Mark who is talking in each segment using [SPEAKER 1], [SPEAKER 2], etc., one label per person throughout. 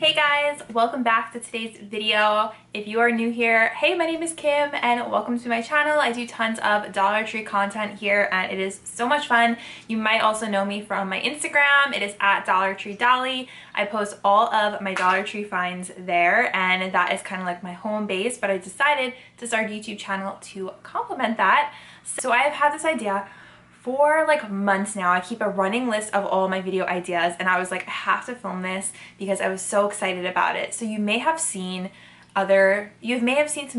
[SPEAKER 1] Hey guys, welcome back to today's video. If you are new here, hey, my name is Kim and welcome to my channel. I do tons of Dollar Tree content here and it is so much fun. You might also know me from my Instagram. It is at Dollar Tree Dollie. I post all of my Dollar Tree finds there and that is kind of like my home base, but I decided to start a YouTube channel to complement that. So I have had this idea for like months now. I keep a running list of all my video ideas and I was like, I have to film this because I was so excited about it. So you may have seen some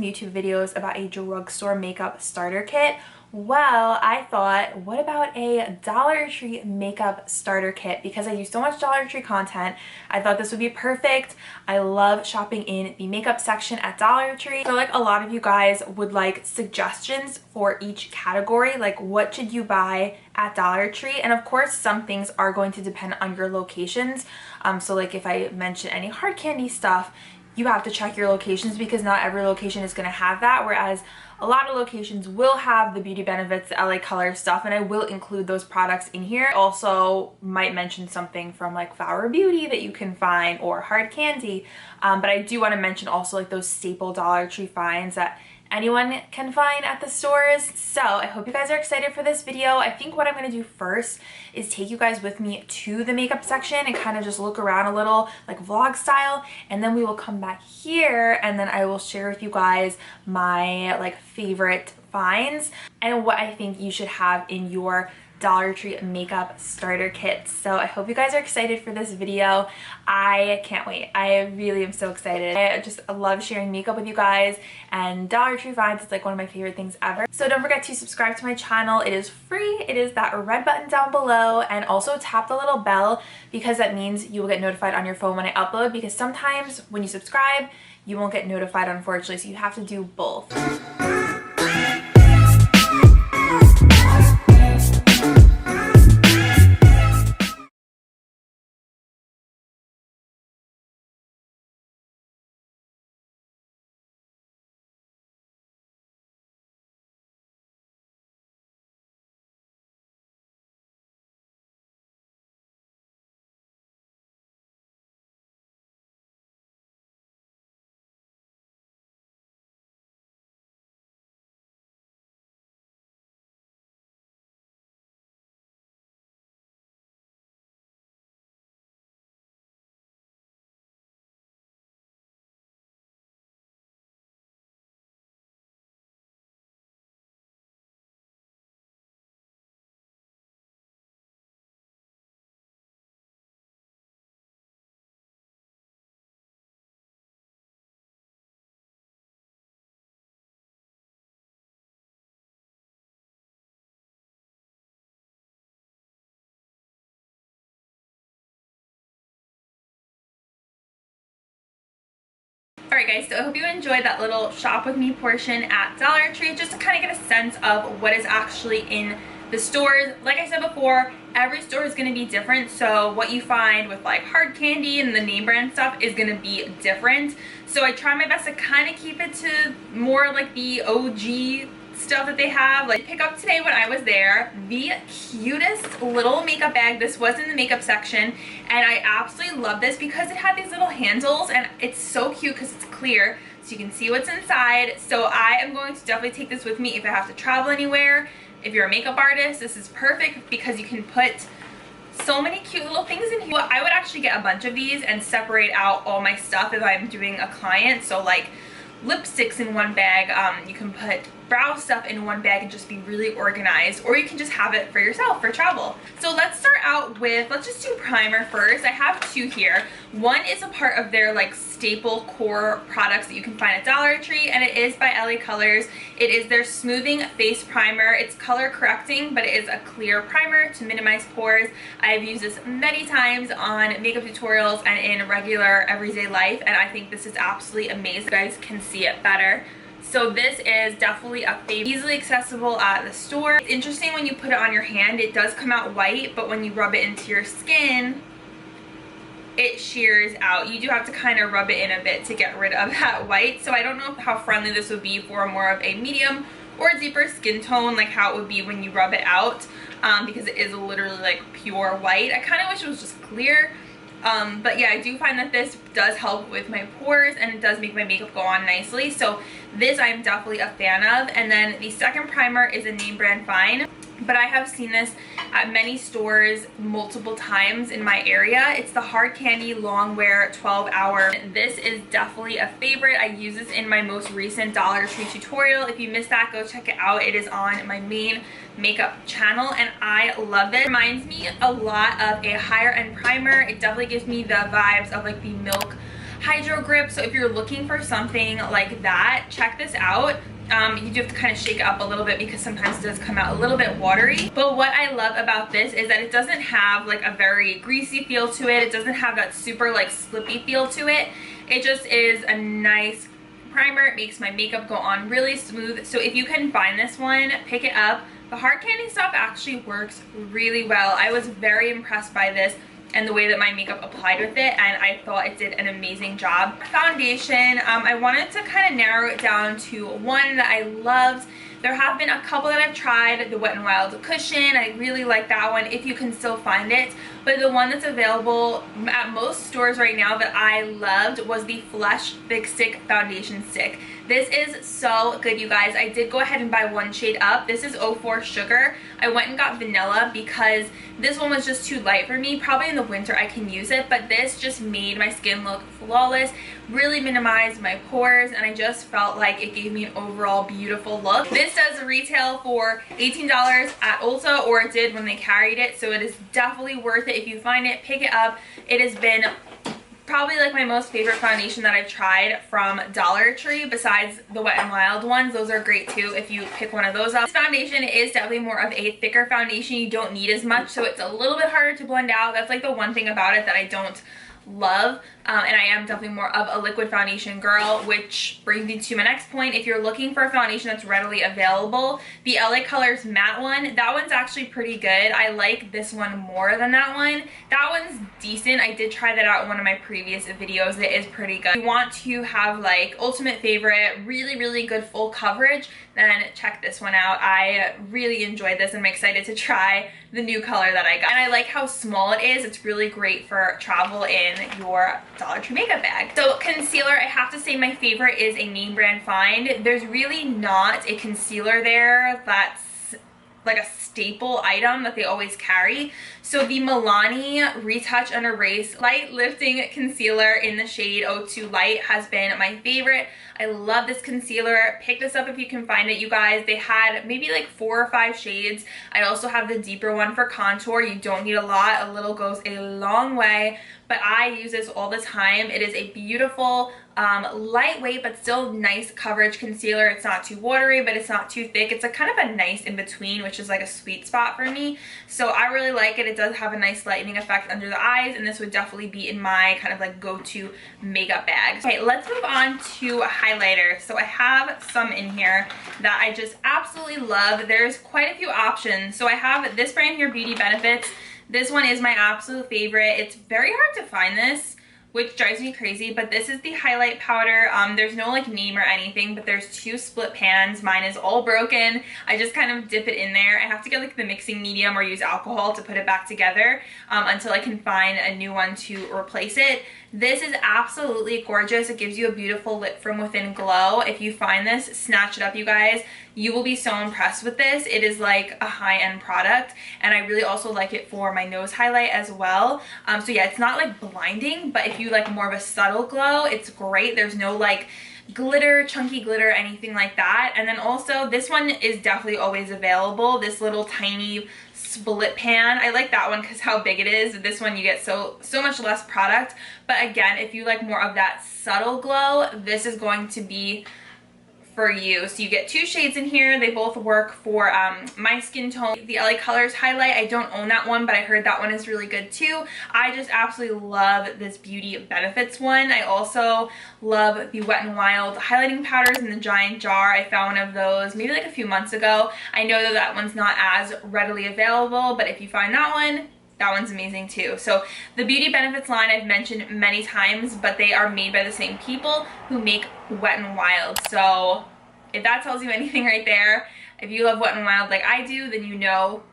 [SPEAKER 1] YouTube videos about a drugstore makeup starter kit. Well, I thought, what about a Dollar Tree makeup starter kit? Because I do so much Dollar Tree content, I thought this would be perfect. I love shopping in the makeup section at Dollar Tree. So like a lot of you guys would like suggestions for each category, like what should you buy at Dollar Tree? And of course, some things are going to depend on your locations. So like if I mention any hard candy stuff, you have to check your locations because not every location is going to have that, whereas a lot of locations will have the beauty benefits, the LA Color stuff, and I will include those products in here. Also might mention something from like Flower Beauty that you can find or hard candy, but I do want to mention also like those staple Dollar Tree finds that anyone can find at the stores. So I hope you guys are excited for this video. I think what I'm going to do first is take you guys with me to the makeup section and kind of just look around a little like vlog style, and then we will come back here and then I will share with you guys my like favorite finds and what I think you should have in your Dollar Tree makeup starter kits. So I hope you guys are excited for this video. I can't wait. I really am so excited. I just love sharing makeup with you guys, and Dollar Tree finds is like one of my favorite things ever. So don't forget to subscribe to my channel. It is free. It is that red button down below, and also tap the little bell because that means you will get notified on your phone when I upload, because sometimes when you subscribe you won't get notified, unfortunately, so you have to do both. Alright guys, so I hope you enjoyed that little shop with me portion at Dollar Tree, just to kind of get a sense of what is actually in the stores. Like I said before, every store is going to be different, so what you find with like hard candy and the name brand stuff is going to be different. So I try my best to kind of keep it to more like the OG stuff that they have. Like, pick up today when I was there the cutest little makeup bag. This was in the makeup section and I absolutely love this because it had these little handles and it's so cute because it's clear so you can see what's inside. So I am going to definitely take this with me if I have to travel anywhere. If you're a makeup artist, this is perfect because you can put so many cute little things in here. I would actually get a bunch of these and separate out all my stuff if I'm doing a client. So like lipsticks in one bag, you can put brow stuff in one bag and just be really organized, or you can just have it for yourself for travel. So let's start out with, let's just do primer first. I have two here. One is a part of their like staple core products that you can find at Dollar Tree, and it is by LA Colors. It is their smoothing face primer. It's color correcting, but it is a clear primer to minimize pores. I have used this many times on makeup tutorials and in regular everyday life, and I think this is absolutely amazing. You guys can see it better. So this is definitely a favorite, easily accessible at the store. It's interesting when you put it on your hand, it does come out white, but when you rub it into your skin, it shears out. You do have to kind of rub it in a bit to get rid of that white. So I don't know how friendly this would be for more of a medium or deeper skin tone, like how it would be when you rub it out, because it is literally like pure white. I kind of wish it was just clear. But yeah, I do find that this does help with my pores and it does make my makeup go on nicely. So this I'm definitely a fan of. And then the second primer is a name brand Fine. But I have seen this at many stores multiple times in my area. It's the Hard Candy Long Wear 12 Hour. This is definitely a favorite. I use this in my most recent Dollar Tree tutorial. If you missed that, go check it out. It is on my main makeup channel and I love it. It reminds me a lot of a higher end primer. It definitely gives me the vibes of like the Milk Hydro Grip. So if you're looking for something like that, check this out. You do have to kind of shake it up a little bit because sometimes it does come out a little bit watery. But what I love about this is that it doesn't have like a very greasy feel to it. It doesn't have that super like slippy feel to it. It just is a nice primer. It makes my makeup go on really smooth. So if you can find this one, pick it up. The Hard Candy stuff actually works really well. I was very impressed by this and the way that my makeup applied with it, and I thought it did an amazing job. Foundation, I wanted to kind of narrow it down to one that I loved. There have been a couple that I've tried. The Wet n Wild Cushion, I really like that one if you can still find it. But the one that's available at most stores right now that I loved was the Flush Fix Stick Foundation Stick. This is so good, you guys. I did go ahead and buy one shade up. This is 04 Sugar. I went and got vanilla because this one was just too light for me. Probably in the winter I can use it, but this just made my skin look flawless, really minimized my pores, and I just felt like it gave me an overall beautiful look. This does retail for $18 at Ulta, or it did when they carried it, so it is definitely worth it. If you find it, pick it up. It has been probably like my most favorite foundation that I've tried from Dollar Tree besides the Wet n Wild ones. Those are great too if you pick one of those up. This foundation is definitely more of a thicker foundation. You don't need as much, so it's a little bit harder to blend out. That's like the one thing about it that I don't love. And I am definitely more of a liquid foundation girl, which brings me to my next point. If you're looking for a foundation that's readily available, the LA Colors matte one, that one's actually pretty good. I like this one more than that one. That one's decent. I did try that out in one of my previous videos. It is pretty good. If you want to have like ultimate favorite, really good full coverage, then check this one out. I really enjoyed this and I'm excited to try the new color that I got. And I like how small it is. It's really great for travel in your Dollar Tree makeup bag. So concealer, I have to say my favorite is a name brand Find. There's really not a concealer there that's like a staple item that they always carry. So the Milani Retouch and Erase Light Lifting Concealer in the shade 02 Light has been my favorite. I love this concealer. Pick this up if you can find it, you guys. They had maybe like 4 or 5 shades. I also have the deeper one for contour. You don't need a lot. A little goes a long way, but I use this all the time. It is a beautiful, lightweight but still nice coverage concealer. It's not too watery, but it's not too thick. It's a kind of a nice in between, which is like a sweet spot for me. So I really like it. It does have a nice lightening effect under the eyes, and this would definitely be in my kind of like go-to makeup bag. Okay, let's move on to highlighter. So I have some in here that I just absolutely love. There's quite a few options. So I have this brand here, Beauty Benefits. This one is my absolute favorite. It's very hard to find this, which drives me crazy, but this is the highlight powder. There's no like name or anything, but there's 2 split pans. Mine is all broken. I just kind of dip it in there. I have to get like the mixing medium or use alcohol to put it back together until I can find a new one to replace it. This is absolutely gorgeous. It gives you a beautiful lit from within glow. If you find this, snatch it up, you guys. You will be so impressed with this. It is like a high-end product, and I really also like it for my nose highlight as well. So yeah, it's not like blinding, but if you like more of a subtle glow, it's great. There's no like glitter, chunky glitter, anything like that. And then also this one is definitely always available. This little tiny split pan, I like that one because how big it is. This one you get so much less product, but again, if you like more of that subtle glow, this is going to be for you. So you get 2 shades in here. They both work for my skin tone. The LA Colors highlight, I don't own that one, but I heard that one is really good too. I just absolutely love this Beauty Benefits one. I also love the Wet n Wild highlighting powders in the giant jar. I found one of those maybe like a few months ago. I know that that one's not as readily available, but if you find that one, that one's amazing too. So the Beauty Benefits line I've mentioned many times, but they are made by the same people who make Wet n Wild. So if that tells you anything right there, if you love Wet n Wild like I do, then you know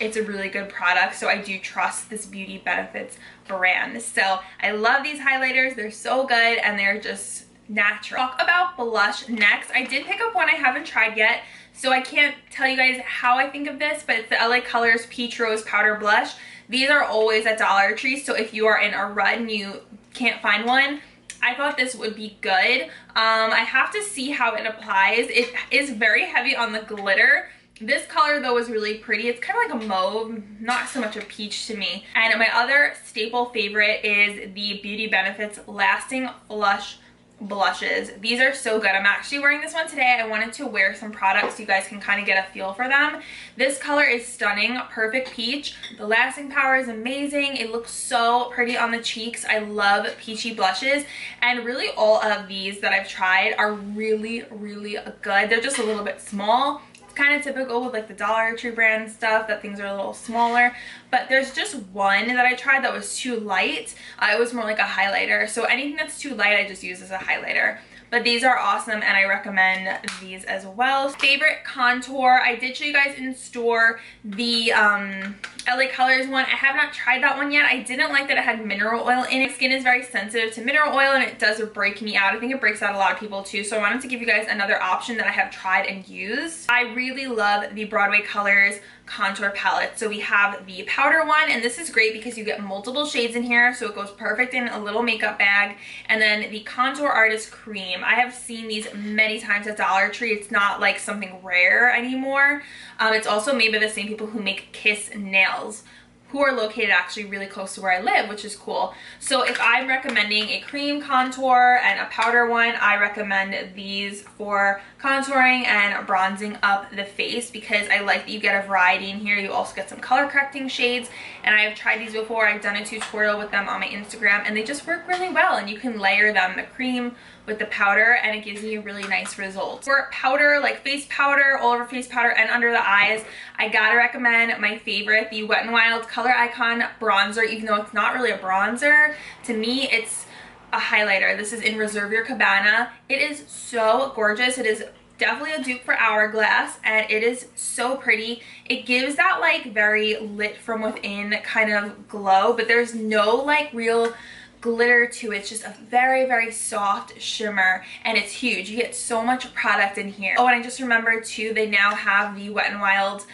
[SPEAKER 1] it's a really good product. So I do trust this Beauty Benefits brand. So I love these highlighters. They're so good and they're just natural. Talk about blush next. I did pick up one I haven't tried yet, so I can't tell you guys how I think of this, but it's the LA Colors Peach Rose Powder Blush. These are always at Dollar Tree, so if you are in a rut and you can't find one, I thought this would be good. I have to see how it applies. It is very heavy on the glitter. This color though is really pretty. It's kind of like a mauve, not so much a peach to me. And my other staple favorite is the Beauty Benefits Lasting Flush blushes. These are so good. I'm actually wearing this one today. I wanted to wear some products so you guys can kind of get a feel for them. This color is stunning, perfect peach. The lasting power is amazing. It looks so pretty on the cheeks. I love peachy blushes, and really all of these that I've tried are really, really good. They're just a little bit small. Kind of typical with like the Dollar Tree brand stuff that things are a little smaller, but there's just one that I tried that was too light. It was more like a highlighter, so anything that's too light I just use as a highlighter. But these are awesome and I recommend these as well. Favorite contour, I did show you guys in store the LA Colors one. I have not tried that one yet. I didn't like that it had mineral oil in it. My skin is very sensitive to mineral oil and it does break me out. I think it breaks out a lot of people too, so I wanted to give you guys another option that I have tried and used. I really love the Broadway Colors contour palette. So we have the powder one, and this is great because you get multiple shades in here, so it goes perfect in a little makeup bag. And then the Contour Artist Cream. I have seen these many times at Dollar Tree. It's not like something rare anymore. It's also made by the same people who make Kiss Nails, who are located actually really close to where I live, which is cool. So if I'm recommending a cream contour and a powder one, I recommend these for contouring and bronzing up the face because I like that you get a variety in here. You also get some color correcting shades, and I have tried these before. I've done a tutorial with them on my Instagram and they just work really well, and you can layer them, the cream with the powder, and it gives you really nice results. For powder, like face powder, all over face powder and under the eyes, I gotta recommend my favorite, the Wet n Wild Color Icon Bronzer. Even though it's not really a bronzer, to me it's a highlighter. This is in Reserve Your Cabana. It is so gorgeous. It is definitely a dupe for Hourglass, and it is so pretty. It gives that like very lit from within kind of glow, but there's no like real glitter to it. It's just a very, very soft shimmer, and it's huge. You get so much product in here. Oh, and I just remembered too, they now have the Wet n Wild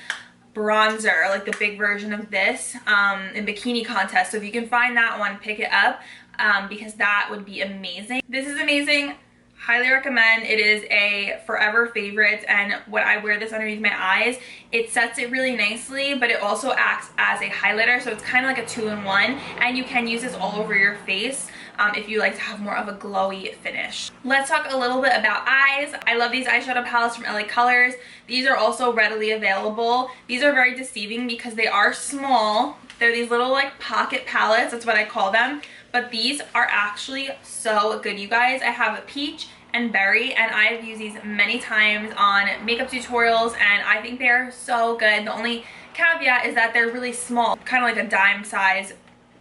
[SPEAKER 1] bronzer, like the big version of this in bikini contest. So if you can find that one, pick it up because that would be amazing. This is amazing. Highly recommend. It is a forever favorite, and when I wear this underneath my eyes, it sets it really nicely, but it also acts as a highlighter, so it's kind of like a two-in-one, and you can use this all over your face if you like to have more of a glowy finish. Let's talk a little bit about eyes. I love these eyeshadow palettes from LA Colors. These are also readily available. These are very deceiving because they are small. They're these little like pocket palettes, that's what I call them. But these are actually so good, you guys. I have a peach and berry, and I've used these many times on makeup tutorials, and I think they're so good. The only caveat is that they're really small, kind of like a dime size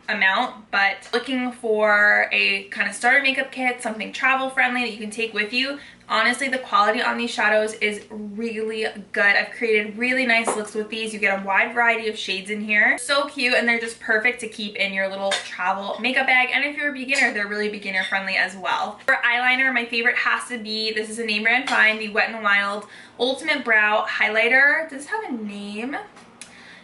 [SPEAKER 1] amount, but looking for a kind of starter makeup kit, something travel friendly that you can take with you. Honestly, the quality on these shadows is really good. I've created really nice looks with these. You get a wide variety of shades in here. So cute, and they're just perfect to keep in your little travel makeup bag. And if you're a beginner, they're really beginner friendly as well. For eyeliner, my favorite has to be, this is a name brand find, the Wet n Wild Ultimate Brow Highlighter. Does this have a name?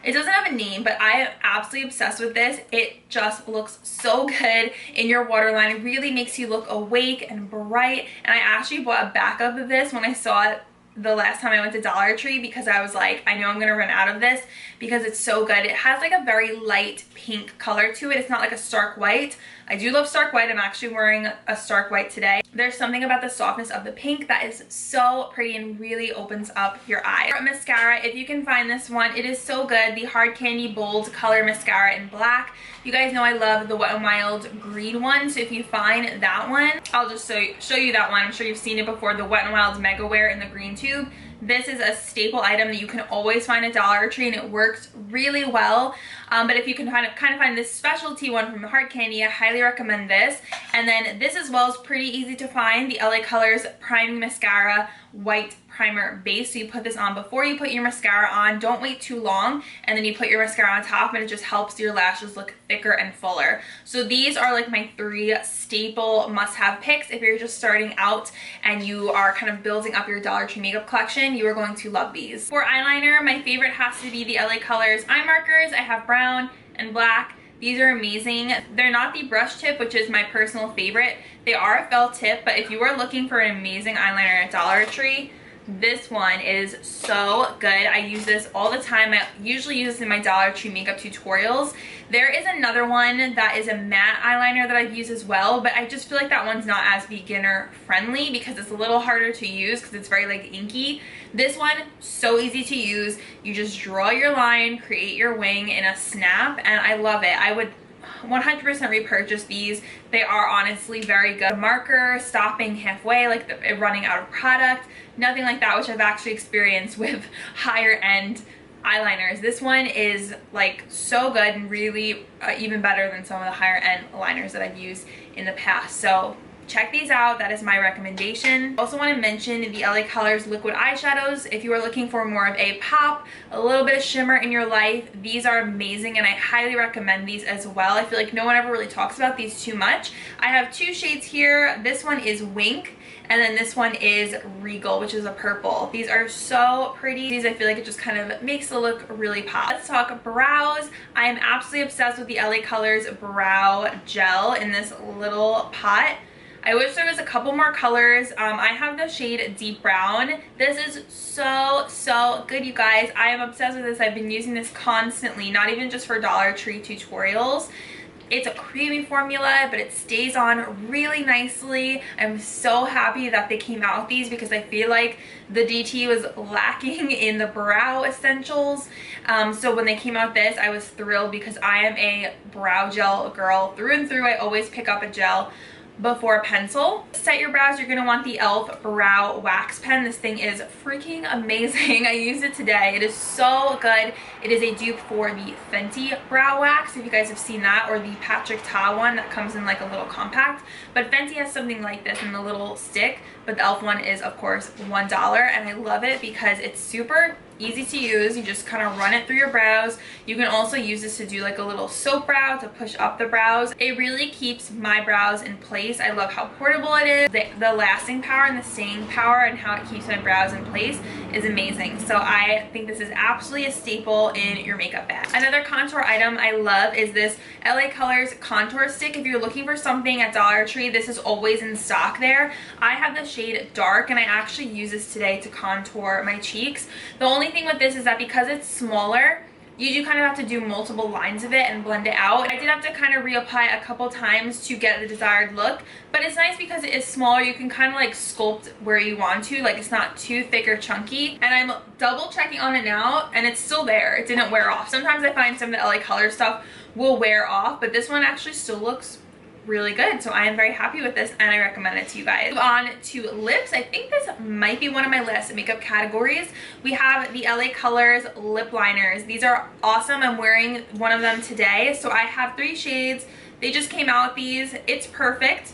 [SPEAKER 1] It doesn't have a name, but I am absolutely obsessed with this. It just looks so good in your waterline. It really makes you look awake and bright. And I actually bought a backup of this when I saw it the last time I went to Dollar Tree because I was like, I know I'm gonna run out of this because it's so good. It has like a very light pink color to it. It's not like a stark white. I do love stark white. I'm actually wearing a stark white today. There's something about the softness of the pink that is so pretty and really opens up your eye. For mascara, if you can find this one, it is so good. The Hard Candy Bold Color Mascara in black. You guys know I love the Wet n Wild green one, so if you find that one, I'll just show you that one. I'm sure you've seen it before, the Wet n Wild Mega Wear in the green tube. This is a staple item that you can always find at Dollar Tree, and it works really well. But if you can kind of find this specialty one from Hard Candy, I highly recommend this. And then this as well is pretty easy to find, the LA Colors Priming Mascara White primer base. So you put this on before you put your mascara on. Don't wait too long, and then you put your mascara on top, and it just helps your lashes look thicker and fuller. So these are like my 3 staple must-have picks. If you're just starting out and you are kind of building up your Dollar Tree makeup collection, you are going to love these. For eyeliner, my favorite has to be the LA Colors eye markers. I have brown and black. These are amazing. They're not the brush tip, which is my personal favorite. They are a felt tip, but if you are looking for an amazing eyeliner at Dollar Tree, this one is so good. I use this all the time. I usually use this in my Dollar Tree makeup tutorials. There is another one that is a matte eyeliner that I've used as well, but I just feel like that one's not as beginner friendly because it's a little harder to use because it's very like inky. This one, so easy to use. You just draw your line, create your wing in a snap, and I love it. I would 100% repurchase these. They are honestly very good. The marker stopping halfway, like running out of product, nothing like that, which I've actually experienced with higher end eyeliners. This one is like so good and really even better than some of the higher end liners that I've used in the past. So check these out. That is my recommendation. Also want to mention the LA Colors liquid eyeshadows. If you are looking for more of a pop, a little bit of shimmer in your life, these are amazing and I highly recommend these as well. I feel like no one ever really talks about these too much. I have 2 shades here. This one is Wink, and then this one is Regal, which is a purple. These are so pretty. These, I feel like it just kind of makes the look really pop. Let's talk brows. I am absolutely obsessed with the LA Colors brow gel in this little pot. I wish there was a couple more colors. I have the shade Deep Brown. This is so good, you guys. I am obsessed with this. I've been using this constantly, not even just for Dollar Tree tutorials. It's a creamy formula, but it stays on really nicely. I'm so happy that they came out with these because I feel like the DT was lacking in the brow essentials. So when they came out with this, I was thrilled because I am a brow gel girl through and through. I always pick up a gel before a pencil. To set your brows, you're going to want the e.l.f. Brow Wax Pen. This thing is freaking amazing. I used it today. It is so good. It is a dupe for the Fenty Brow Wax, if you guys have seen that, or the Patrick Ta one that comes in like a little compact. But Fenty has something like this in the little stick, but the e.l.f. one is of course $1, and I love it because it's super easy to use. You just kind of run it through your brows. You can also use this to do like a little soap brow to push up the brows. It really keeps my brows in place. I love how portable it is. The lasting power and the staying power and how it keeps my brows in place is amazing. So I think this is absolutely a staple in your makeup bag. Another contour item I love is this LA Colors contour stick. If you're looking for something at Dollar Tree, this is always in stock there. I have the shade Dark, and I actually use this today to contour my cheeks. The only thing with this is that because it's smaller, you do kind of have to do multiple lines of it and blend it out. I did have to kind of reapply a couple times to get the desired look, but it's nice because it is smaller. You can kind of like sculpt where you want to, like it's not too thick or chunky. And I'm double checking on it now and it's still there. It didn't wear off. Sometimes I find some of the LA Color stuff will wear off, but this one actually still looks really good. So I am very happy with this and I recommend it to you guys. Move on to lips. I think this might be one of my last makeup categories. We have the LA Colors lip liners. These are awesome. I'm wearing one of them today. So I have 3 shades. They just came out with these. It's perfect.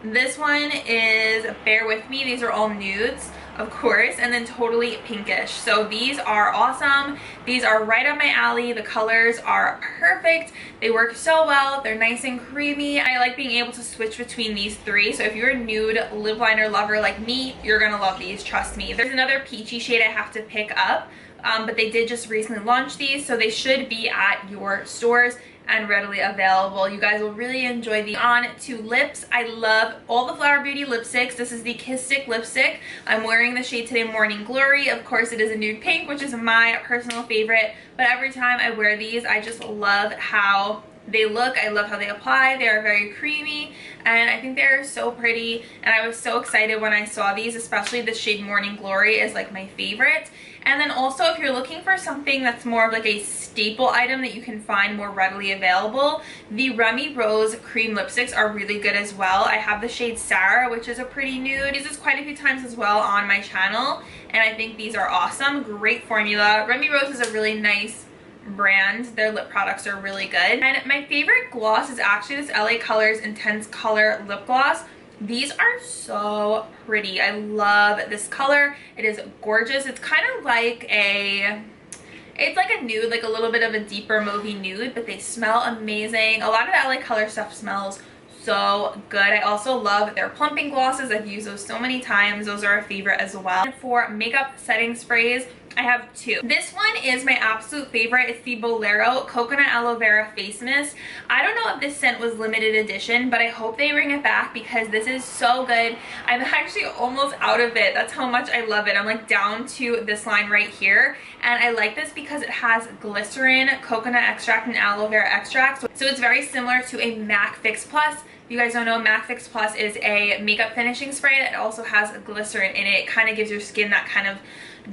[SPEAKER 1] This one is Bear With Me. These are all nudes, of course, and then Totally Pinkish. So these are awesome. These are right up my alley. The colors are perfect. They work so well. They're nice and creamy. I like being able to switch between these 3. So if you're a nude lip liner lover like me, you're gonna love these, trust me. There's another peachy shade I have to pick up, but they did just recently launch these, so they should be at your stores and readily available. You guys will really enjoy these. On to lips. I love all the Flower Beauty lipsticks. This is the Kiss Stick lipstick. I'm wearing the shade today, Morning Glory. Of course, it is a nude pink, which is my personal favorite, but every time I wear these, I just love how they look. I love how they apply. They are very creamy and I think they're so pretty, and I was so excited when I saw these, especially the shade Morning Glory is like my favorite. And then also, if you're looking for something that's more of like a staple item that you can find more readily available, the Remy Rose cream lipsticks are really good as well. I have the shade Sarah, which is a pretty nude. I use this quite a few times as well on my channel, and I think these are awesome. Great formula. Remy Rose is a really nice brand. Their lip products are really good. And my favorite gloss is actually this LA Colors Intense Color Lip Gloss. These are so pretty. I love this color. It is gorgeous. It's kind of like it's like a nude, like a little bit of a deeper mauvey nude, but they smell amazing. A lot of that like color stuff smells so good. I also love their plumping glosses. I've used those so many times. Those are a favorite as well. And for makeup setting sprays, I have two. This one is my absolute favorite. It's the Bolero Coconut Aloe Vera Face Mist. I don't know if this scent was limited edition, but I hope they bring it back because this is so good. I'm actually almost out of it. That's how much I love it. I'm like down to this line right here. And I like this because it has glycerin, coconut extract, and aloe vera extract. So it's very similar to a MAC Fix Plus. If you guys don't know, MAC Fix Plus is a makeup finishing spray that also has glycerin in it. It kind of gives your skin that kind of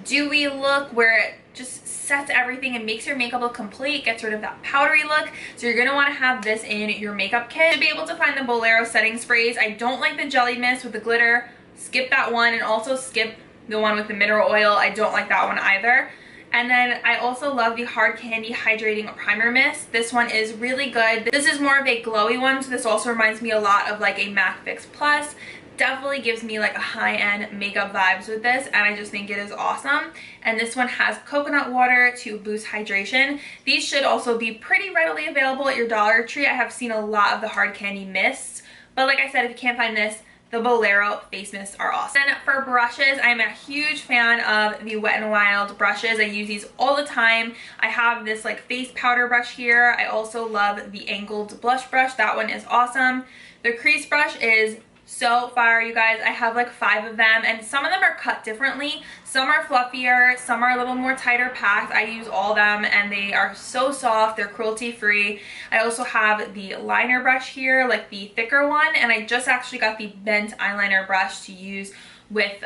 [SPEAKER 1] dewy look where it just sets everything and makes your makeup look complete, gets rid of that powdery look. So you're going to want to have this in your makeup kit. To be able to find the Bolero setting sprays, I don't like the Jelly Mist with the glitter. Skip that one, and also skip the one with the mineral oil. I don't like that one either. And then I also love the Hard Candy Hydrating Primer Mist. This one is really good. This is more of a glowy one, so this also reminds me a lot of like a MAC Fix Plus. Definitely gives me like a high-end makeup vibes with this, and I just think it is awesome. And this one has coconut water to boost hydration. These should also be pretty readily available at your Dollar Tree. I have seen a lot of the Hard Candy mists, but like I said, if you can't find this, the Bolero face mists are awesome. Then for brushes, I'm a huge fan of the Wet n Wild brushes. I use these all the time. I have this like face powder brush here. I also love the angled blush brush. That one is awesome. The crease brush is so fire, you guys. I have like 5 of them, and some of them are cut differently. Some are fluffier, some are a little more tighter packed. I use all of them, and they are so soft. They're cruelty free. I also have the liner brush here, like the thicker one, and I just actually got the bent eyeliner brush to use with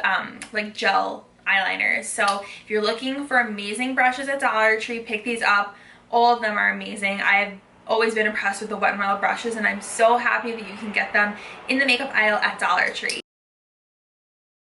[SPEAKER 1] like gel eyeliners. So if you're looking for amazing brushes at Dollar Tree, pick these up. All of them are amazing. I've always been impressed with the Wet n Wild brushes, and I'm so happy that you can get them in the makeup aisle at Dollar Tree.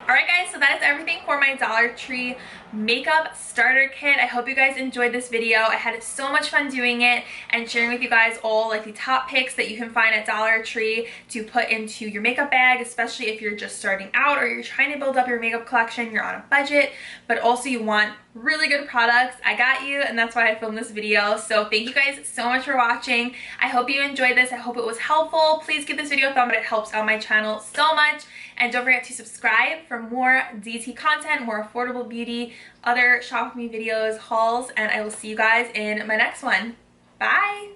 [SPEAKER 1] Alright guys, so that is everything for my Dollar Tree makeup starter kit. I hope you guys enjoyed this video. I had so much fun doing it and sharing with you guys all like the top picks that you can find at Dollar Tree to put into your makeup bag, especially if you're just starting out or you're trying to build up your makeup collection, you're on a budget, but also you want really good products. I got you, and that's why I filmed this video. So thank you guys so much for watching. I hope you enjoyed this. I hope it was helpful. Please give this video a thumb up. It helps out my channel so much. And don't forget to subscribe for more DT content, more affordable beauty, other shop with me videos, hauls, and I will see you guys in my next one. Bye!